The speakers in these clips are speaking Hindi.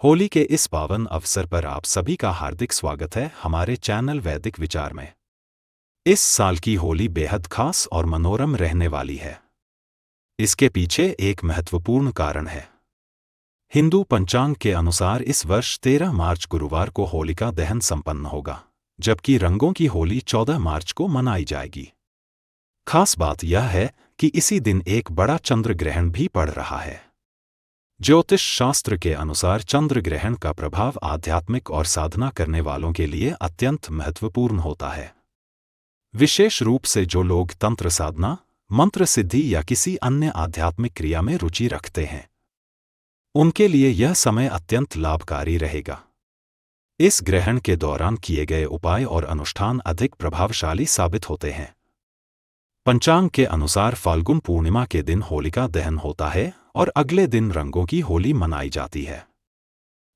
होली के इस पावन अवसर पर आप सभी का हार्दिक स्वागत है हमारे चैनल वैदिक विचार में। इस साल की होली बेहद खास और मनोरम रहने वाली है। इसके पीछे एक महत्वपूर्ण कारण है। हिंदू पंचांग के अनुसार इस वर्ष 13 मार्च गुरुवार को होलिका दहन संपन्न होगा, जबकि रंगों की होली 14 मार्च को मनाई जाएगी। खास बात यह है कि इसी दिन एक बड़ा चंद्र ग्रहण भी पड़ रहा है। ज्योतिष शास्त्र के अनुसार चंद्र ग्रहण का प्रभाव आध्यात्मिक और साधना करने वालों के लिए अत्यंत महत्वपूर्ण होता है। विशेष रूप से जो लोग तंत्र साधना, मंत्र सिद्धि या किसी अन्य आध्यात्मिक क्रिया में रुचि रखते हैं, उनके लिए यह समय अत्यंत लाभकारी रहेगा। इस ग्रहण के दौरान किए गए उपाय और अनुष्ठान अधिक प्रभावशाली साबित होते हैं। पंचांग के अनुसार फाल्गुन पूर्णिमा के दिन होलिका दहन होता है और अगले दिन रंगों की होली मनाई जाती है।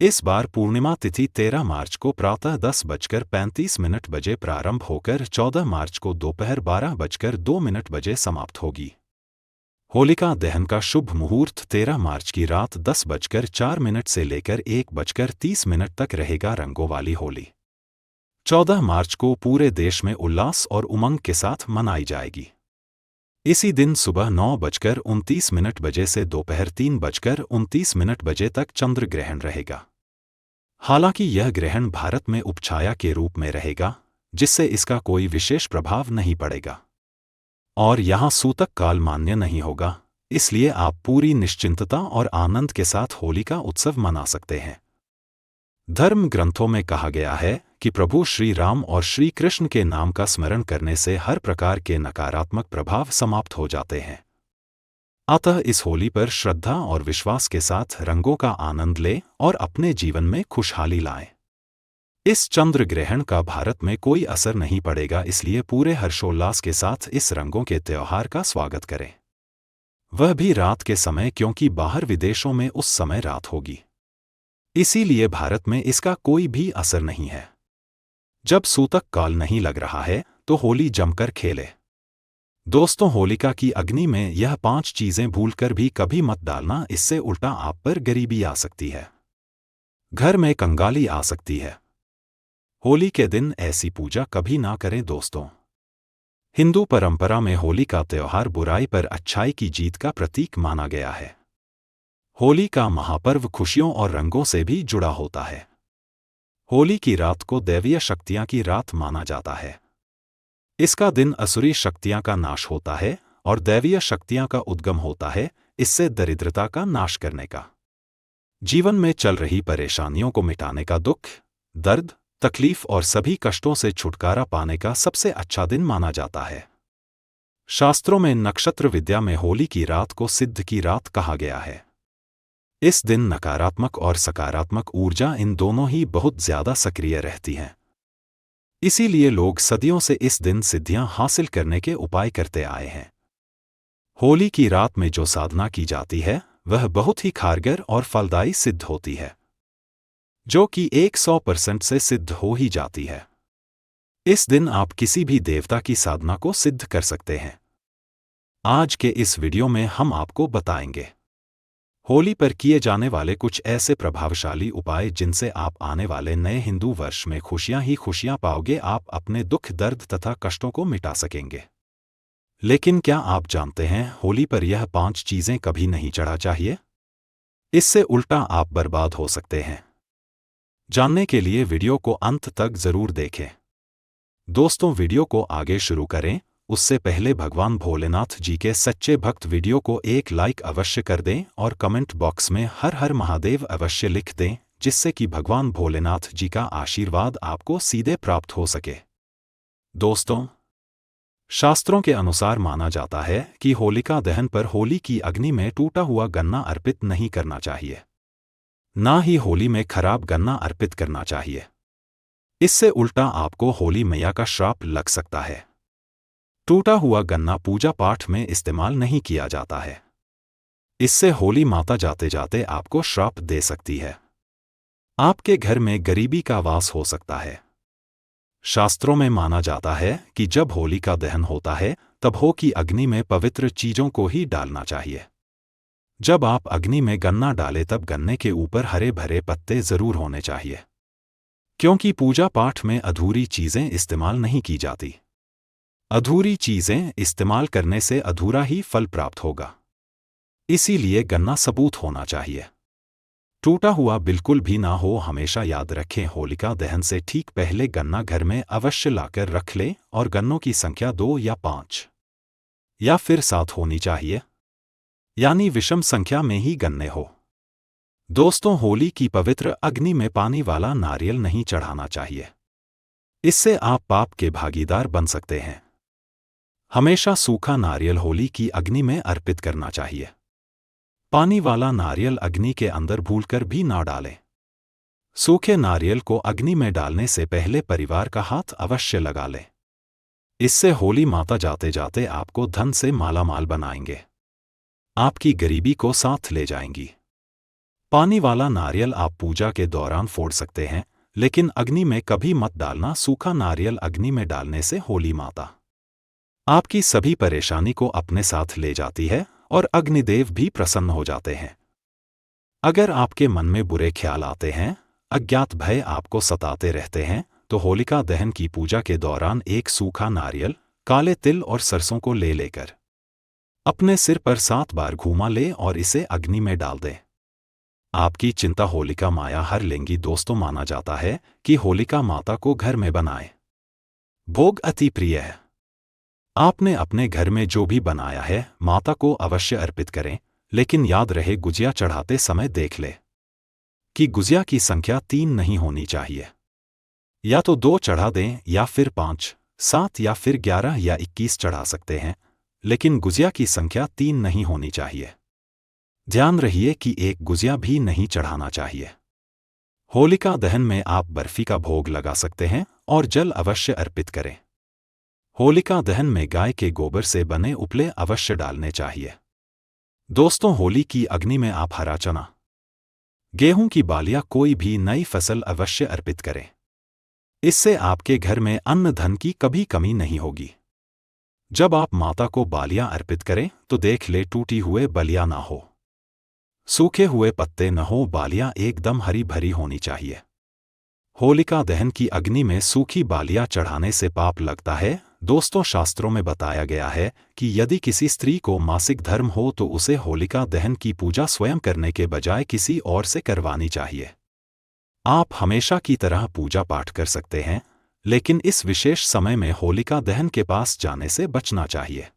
इस बार पूर्णिमा तिथि 13 मार्च को प्रातः 10:35 बजे प्रारंभ होकर 14 मार्च को दोपहर 12:02 बजे समाप्त होगी। होलिका दहन का शुभ मुहूर्त 13 मार्च की रात 10:04 से लेकर 1:30 तक रहेगा। रंगों वाली होली 14 मार्च को पूरे देश में उल्लास और उमंग के साथ मनाई जाएगी। इसी दिन सुबह 9:29 बजे से दोपहर 3:29 बजे तक चंद्र ग्रहण रहेगा। हालांकि यह ग्रहण भारत में उपछाया के रूप में रहेगा, जिससे इसका कोई विशेष प्रभाव नहीं पड़ेगा और यहाँ सूतक काल मान्य नहीं होगा, इसलिए आप पूरी निश्चिंतता और आनंद के साथ होली का उत्सव मना सकते हैं। धर्म ग्रंथों में कहा गया है कि प्रभु श्री राम और श्री कृष्ण के नाम का स्मरण करने से हर प्रकार के नकारात्मक प्रभाव समाप्त हो जाते हैं। अतः इस होली पर श्रद्धा और विश्वास के साथ रंगों का आनंद लें और अपने जीवन में खुशहाली लाएं। इस चंद्र ग्रहण का भारत में कोई असर नहीं पड़ेगा, इसलिए पूरे हर्षोल्लास के साथ इस रंगों के त्योहार का स्वागत करें, वह भी रात के समय, क्योंकि बाहर विदेशों में उस समय रात होगी। इसीलिए भारत में इसका कोई भी असर नहीं है। जब सूतक काल नहीं लग रहा है तो होली जमकर खेले। दोस्तों, होलिका की अग्नि में यह 5 चीजें भूलकर भी कभी मत डालना, इससे उल्टा आप पर गरीबी आ सकती है, घर में कंगाली आ सकती है। होली के दिन ऐसी पूजा कभी ना करें। दोस्तों, हिंदू परंपरा में होली का त्योहार बुराई पर अच्छाई की जीत का प्रतीक माना गया है। होली का महापर्व खुशियों और रंगों से भी जुड़ा होता है। होली की रात को दैवीय शक्तियां की रात माना जाता है। इसका दिन असुरी शक्तियां का नाश होता है और दैवीय शक्तियां का उद्गम होता है, इससे दरिद्रता का नाश करने का, जीवन में चल रही परेशानियों को मिटाने का, दुख, दर्द, तकलीफ और सभी कष्टों से छुटकारा पाने का सबसे अच्छा दिन माना जाता है। शास्त्रों में नक्षत्र विद्या में होली की रात को सिद्ध की रात कहा गया है। इस दिन नकारात्मक और सकारात्मक ऊर्जा इन दोनों ही बहुत ज्यादा सक्रिय रहती हैं। इसीलिए लोग सदियों से इस दिन सिद्धियां हासिल करने के उपाय करते आए हैं। होली की रात में जो साधना की जाती है वह बहुत ही कारगर और फलदायी सिद्ध होती है, जो कि 100% से सिद्ध हो ही जाती है। इस दिन आप किसी भी देवता की साधना को सिद्ध कर सकते हैं। आज के इस वीडियो में हम आपको बताएंगे होली पर किए जाने वाले कुछ ऐसे प्रभावशाली उपाय जिनसे आप आने वाले नए हिंदू वर्ष में खुशियां ही खुशियां पाओगे। आप अपने दुख, दर्द तथा कष्टों को मिटा सकेंगे। लेकिन क्या आप जानते हैं, होली पर यह 5 चीजें कभी नहीं चढ़ा चाहिए। इससे उल्टा आप बर्बाद हो सकते हैं। जानने के लिए वीडियो को अंत तक जरूर देखें। दोस्तों, वीडियो को आगे शुरू करें उससे पहले भगवान भोलेनाथ जी के सच्चे भक्त वीडियो को एक लाइक अवश्य कर दें और कमेंट बॉक्स में हर हर महादेव अवश्य लिख दें, जिससे कि भगवान भोलेनाथ जी का आशीर्वाद आपको सीधे प्राप्त हो सके। दोस्तों, शास्त्रों के अनुसार माना जाता है कि होलिका दहन पर होली की अग्नि में टूटा हुआ गन्ना अर्पित नहीं करना चाहिए, ना ही होली में खराब गन्ना अर्पित करना चाहिए। इससे उल्टा आपको होली मैया का श्राप लग सकता है। टूटा हुआ गन्ना पूजा पाठ में इस्तेमाल नहीं किया जाता है। इससे होली माता जाते जाते आपको श्राप दे सकती है। आपके घर में गरीबी का वास हो सकता है। शास्त्रों में माना जाता है कि जब होली का दहन होता है तब हो की अग्नि में पवित्र चीजों को ही डालना चाहिए, जब आप अग्नि में गन्ना डालें तब गन्ने के ऊपर हरे भरे पत्ते जरूर होने चाहिए, क्योंकि पूजा पाठ में अधूरी चीजें इस्तेमाल नहीं की जाती। अधूरी चीजें इस्तेमाल करने से अधूरा ही फल प्राप्त होगा। इसीलिए गन्ना सबूत होना चाहिए, टूटा हुआ बिल्कुल भी ना हो। हमेशा याद रखें, होलिका दहन से ठीक पहले गन्ना घर में अवश्य लाकर रख लें और गन्नों की संख्या 2 या 5 या फिर 7 होनी चाहिए, यानी विषम संख्या में ही गन्ने हो। दोस्तों, होली की पवित्र अग्नि में पानी वाला नारियल नहीं चढ़ाना चाहिए, इससे आप पाप के भागीदार बन सकते हैं। हमेशा सूखा नारियल होली की अग्नि में अर्पित करना चाहिए। पानी वाला नारियल अग्नि के अंदर भूलकर भी ना डालें। सूखे नारियल को अग्नि में डालने से पहले परिवार का हाथ अवश्य लगा लें, इससे होली माता जाते जाते आपको धन से मालामाल बनाएंगे, आपकी गरीबी को साथ ले जाएंगी। पानी वाला नारियल आप पूजा के दौरान फोड़ सकते हैं, लेकिन अग्नि में कभी मत डालना। सूखा नारियल अग्नि में डालने से होली माता आपकी सभी परेशानी को अपने साथ ले जाती है और अग्निदेव भी प्रसन्न हो जाते हैं। अगर आपके मन में बुरे ख्याल आते हैं, अज्ञात भय आपको सताते रहते हैं, तो होलिका दहन की पूजा के दौरान एक सूखा नारियल, काले तिल और सरसों को लेकर अपने सिर पर 7 बार घुमा ले और इसे अग्नि में डाल दें। आपकी चिंता होलिका माया हर लेंगी। दोस्तों, माना जाता है कि होलिका माता को घर में बनाए भोग अति प्रिय है। आपने अपने घर में जो भी बनाया है माता को अवश्य अर्पित करें, लेकिन याद रहे गुजिया चढ़ाते समय देख ले कि गुजिया की संख्या 3 नहीं होनी चाहिए। या तो 2 चढ़ा दें या फिर 5, 7 या फिर 11 या 21 चढ़ा सकते हैं, लेकिन गुजिया की संख्या 3 नहीं होनी चाहिए। ध्यान रहिए कि एक गुजिया भी नहीं चढ़ाना चाहिए। होलिका दहन में आप बर्फी का भोग लगा सकते हैं और जल अवश्य अर्पित करें। होलिका दहन में गाय के गोबर से बने उपले अवश्य डालने चाहिए। दोस्तों, होली की अग्नि में आप हरा चना, गेहूं की बालियां, कोई भी नई फसल अवश्य अर्पित करें। इससे आपके घर में अन्न धन की कभी कमी नहीं होगी। जब आप माता को बालियां अर्पित करें तो देख ले टूटी हुए बलियां ना हो, सूखे हुए पत्ते न हो, बालियां एकदम हरी भरी होनी चाहिए। होलिका दहन की अग्नि में सूखी बालियां चढ़ाने से पाप लगता है। दोस्तों, शास्त्रों में बताया गया है कि यदि किसी स्त्री को मासिक धर्म हो तो उसे होलिका दहन की पूजा स्वयं करने के बजाय किसी और से करवानी चाहिए। आप हमेशा की तरह पूजा पाठ कर सकते हैं, लेकिन इस विशेष समय में होलिका दहन के पास जाने से बचना चाहिए।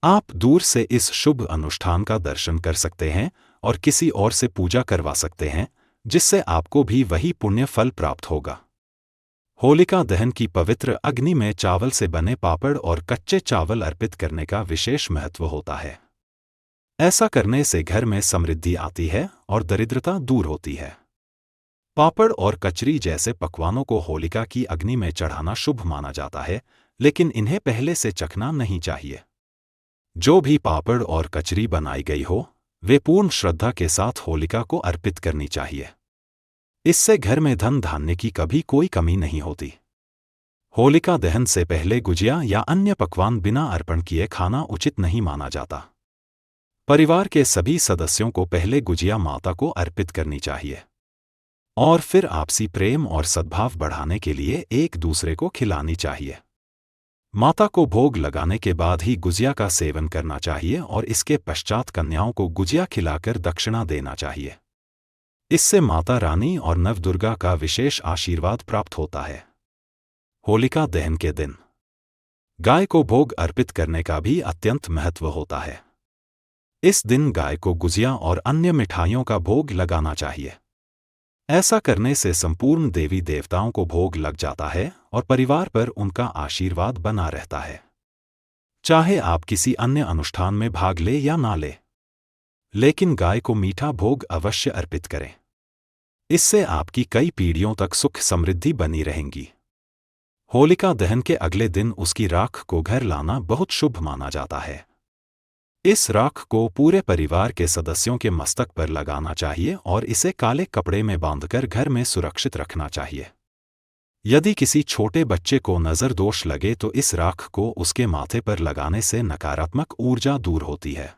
आप दूर से इस शुभ अनुष्ठान का दर्शन कर सकते हैं और किसी और से पूजा करवा सकते हैं, जिससे आपको भी वही पुण्य फल प्राप्त होगा। होलिका दहन की पवित्र अग्नि में चावल से बने पापड़ और कच्चे चावल अर्पित करने का विशेष महत्व होता है। ऐसा करने से घर में समृद्धि आती है और दरिद्रता दूर होती है। पापड़ और कचरी जैसे पकवानों को होलिका की अग्नि में चढ़ाना शुभ माना जाता है, लेकिन इन्हें पहले से चखना नहीं चाहिए। जो भी पापड़ और कचरी बनाई गई हो, वे पूर्ण श्रद्धा के साथ होलिका को अर्पित करनी चाहिए। इससे घर में धन धान्य की कभी कोई कमी नहीं होती। होलिका दहन से पहले गुजिया या अन्य पकवान बिना अर्पण किए खाना उचित नहीं माना जाता। परिवार के सभी सदस्यों को पहले गुजिया माता को अर्पित करनी चाहिए और फिर आपसी प्रेम और सद्भाव बढ़ाने के लिए एक दूसरे को खिलानी चाहिए। माता को भोग लगाने के बाद ही गुजिया का सेवन करना चाहिए और इसके पश्चात कन्याओं को गुजिया खिलाकर दक्षिणा देना चाहिए। इससे माता रानी और नवदुर्गा का विशेष आशीर्वाद प्राप्त होता है। होलिका दहन के दिन गाय को भोग अर्पित करने का भी अत्यंत महत्व होता है। इस दिन गाय को गुजिया और अन्य मिठाइयों का भोग लगाना चाहिए। ऐसा करने से संपूर्ण देवी देवताओं को भोग लग जाता है और परिवार पर उनका आशीर्वाद बना रहता है। चाहे आप किसी अन्य अनुष्ठान में भाग ले या ना ले, लेकिन गाय को मीठा भोग अवश्य अर्पित करें। इससे आपकी कई पीढ़ियों तक सुख समृद्धि बनी रहेंगी। होलिका दहन के अगले दिन उसकी राख को घर लाना बहुत शुभ माना जाता है। इस राख को पूरे परिवार के सदस्यों के मस्तक पर लगाना चाहिए और इसे काले कपड़े में बांधकर घर में सुरक्षित रखना चाहिए। यदि किसी छोटे बच्चे को नजर दोष लगे तो इस राख को उसके माथे पर लगाने से नकारात्मक ऊर्जा दूर होती है।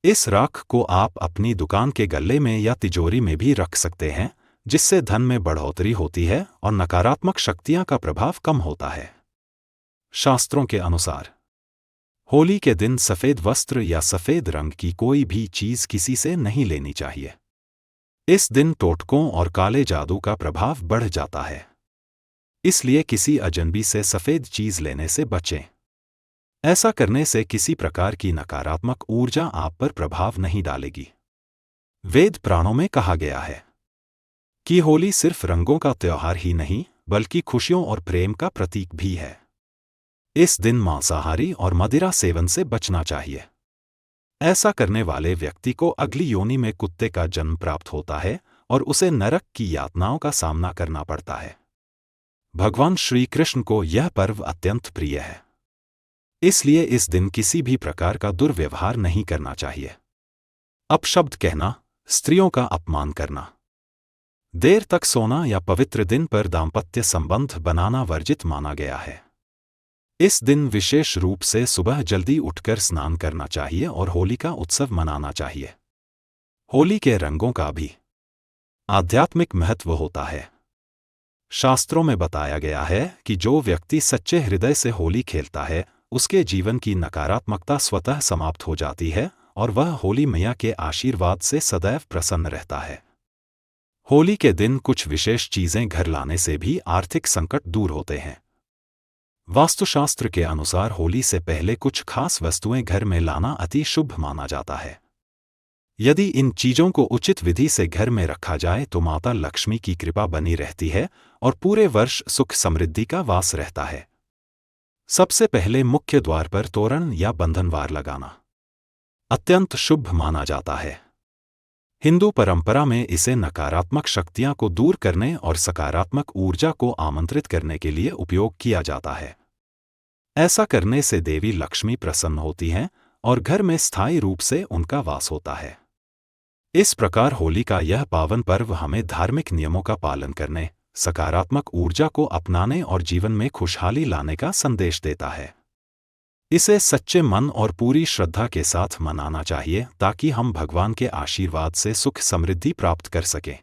इस राख को आप अपनी दुकान के गल्ले में या तिजोरी में भी रख सकते हैं, जिससे धन में बढ़ोतरी होती है और नकारात्मक शक्तियां का प्रभाव कम होता है। शास्त्रों के अनुसार होली के दिन सफेद वस्त्र या सफेद रंग की कोई भी चीज किसी से नहीं लेनी चाहिए। इस दिन टोटकों और काले जादू का प्रभाव बढ़ जाता है, इसलिए किसी अजनबी से सफेद चीज लेने से बचें। ऐसा करने से किसी प्रकार की नकारात्मक ऊर्जा आप पर प्रभाव नहीं डालेगी। वेद पुराणों में कहा गया है कि होली सिर्फ रंगों का त्योहार ही नहीं, बल्कि खुशियों और प्रेम का प्रतीक भी है। इस दिन मांसाहारी और मदिरा सेवन से बचना चाहिए। ऐसा करने वाले व्यक्ति को अगली योनि में कुत्ते का जन्म प्राप्त होता है और उसे नरक की यातनाओं का सामना करना पड़ता है। भगवान श्री कृष्ण को यह पर्व अत्यंत प्रिय है, इसलिए इस दिन किसी भी प्रकार का दुर्व्यवहार नहीं करना चाहिए। अपशब्द कहना, स्त्रियों का अपमान करना, देर तक सोना या पवित्र दिन पर दाम्पत्य संबंध बनाना वर्जित माना गया है। इस दिन विशेष रूप से सुबह जल्दी उठकर स्नान करना चाहिए और होली का उत्सव मनाना चाहिए। होली के रंगों का भी आध्यात्मिक महत्व होता है। शास्त्रों में बताया गया है कि जो व्यक्ति सच्चे हृदय से होली खेलता है, उसके जीवन की नकारात्मकता स्वतः समाप्त हो जाती है और वह होली मैया के आशीर्वाद से सदैव प्रसन्न रहता है। होली के दिन कुछ विशेष चीजें घर लाने से भी आर्थिक संकट दूर होते हैं। वास्तुशास्त्र के अनुसार होली से पहले कुछ खास वस्तुएं घर में लाना अति शुभ माना जाता है। यदि इन चीजों को उचित विधि से घर में रखा जाए तो माता लक्ष्मी की कृपा बनी रहती है और पूरे वर्ष सुख समृद्धि का वास रहता है। सबसे पहले मुख्य द्वार पर तोरण या बंधनवार लगाना अत्यंत शुभ माना जाता है। हिंदू परंपरा में इसे नकारात्मक शक्तियां को दूर करने और सकारात्मक ऊर्जा को आमंत्रित करने के लिए उपयोग किया जाता है। ऐसा करने से देवी लक्ष्मी प्रसन्न होती हैं और घर में स्थायी रूप से उनका वास होता है। इस प्रकार होली का यह पावन पर्व हमें धार्मिक नियमों का पालन करने, सकारात्मक ऊर्जा को अपनाने और जीवन में खुशहाली लाने का संदेश देता है। इसे सच्चे मन और पूरी श्रद्धा के साथ मनाना चाहिए ताकि हम भगवान के आशीर्वाद से सुख समृद्धि प्राप्त कर सकें।